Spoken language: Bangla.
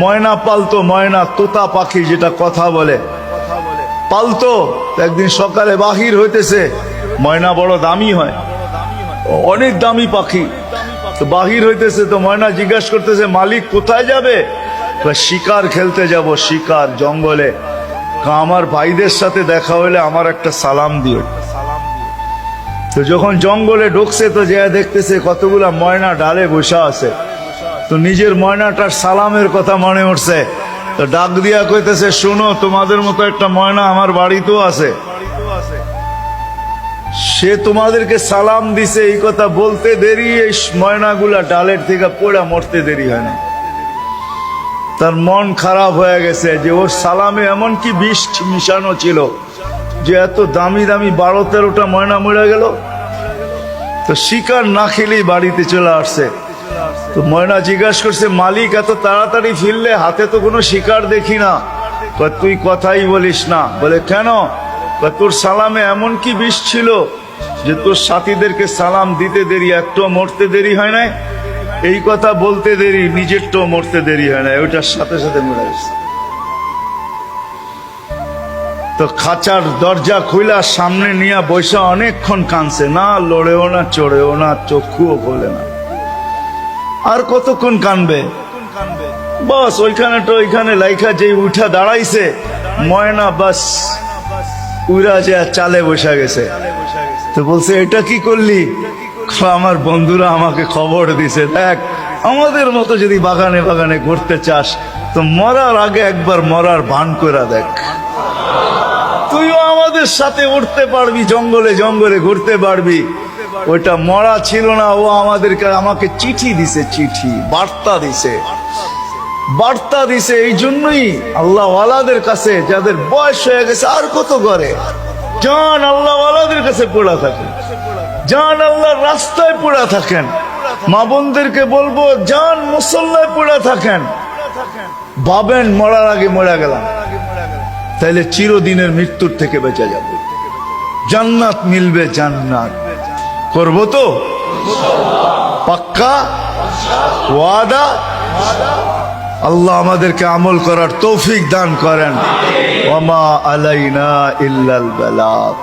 ময়না পালতো, ময়না তোতা পাখি যেটা কথা বলে পালতো। একদিন সকালে বাহির হইতেছে, ময়না বড় দামি হয়, অনেক দামি পাখি। তো বাহির হইতেছে, তো ময়না জিজ্ঞাসা করতেছে মালিক কোথায় যাবে? শিকার খেলতে যাব, শিকার জঙ্গলে। আমার ভাইদের সাথে দেখা হলে আমার একটা সালাম দিও। তো যখন জঙ্গলে ঢুকছে তো যে দেখতেছে কতগুলা ময়না ডালে বসে আছে। তো নিজের ময়নাটার সালামের কথা মনে উঠছে, তো ডাক দিয়া কইতেছে শুনো, তোমাদের মতো একটা ময়না আমার বাড়িতেও আছে, সে তোমাদেরকে সালাম দিছে। এই কথা বলতে দেরি এই ময়নাগুলা ডালের থেকে পড়া মরতে দেরি হয় না। তার মন খারাপ হয়ে গেছে যে ওর সালামে এমন কি বিষ মিশানো ছিল যে এত দামি দামি 12-13টা ময়না মরে গেল। তো শিকার না খেলেই বাড়িতে চলে আসছে। তো ময়না জিজ্ঞাসা করছে মালিক এত তাড়াতাড়ি ফিরলে, হাতে তো কোনো শিকার দেখি না। তুই কথাই বলিস না। বলে কেন? তোর সালামে এমন কি বিষ ছিল যে তোর সাথীদেরকে সালাম দিতে দেরি, একটু মরতে দেরি হয় নাই। এই কথা বলতে দেরি, নিজেরটা মরতে দেরি হয় না, ওইটার সাথে সাথে মরে গেছে। তো খাঁচার দরজা খুইলা সামনে নিয়ে বৈশা অনেকক্ষণ কাঁদছে, না লড়েও না চড়েও না, চক্ষুও খোলে না। আর কতক্ষণ কানবে? বাস ওইখানে তো ওইখানে লাইখা যে উঠা দাঁড়াইছে ময়না, বাস উড়া যে চালে বসা গেছে। তো বলছে এটা কি করলি? আমার বন্ধুরা আমাকে খবর দিছে, দেখ আমাদের মতো যদি বাগানে বাগানে ঘুরতে চাস তো মরার আগে একবার মরার ভান করে দেখ, তুইও আমাদের সাথে উঠতে পারবি, জঙ্গলে জঙ্গলে ঘুরতে পারবি। ওইটা মরা ছিল না, ও আমাকে চিঠি দিছে, চিঠি বার্তা দিছে, বার্তা দিছে। এই জন্যই আল্লাহ ওয়ালাদের কাছে যাদের বয়স হয়ে গেছে আর কত করে জান আল্লাহ ওয়ালাদের কাছে পড়া থাকে, জান আল্লাহর রাস্তায় পড়া থাকেন। মা বোনদেরকে বলবো জান মুসল্লায় পড়া থাকেন। ভাবেন মরার আগে মরে গেলাম, তাইলে চিরদিনের মৃত্যুর থেকে বেঁচে যাব, জান্নাত মিলবে। জান্নাত করবো তো পাক্কা ওয়াদা। আল্লাহ আমাদেরকে আমল করার তৌফিক দান করেন। ওয়া মা আলাইনা ইল্লাল বালাগ।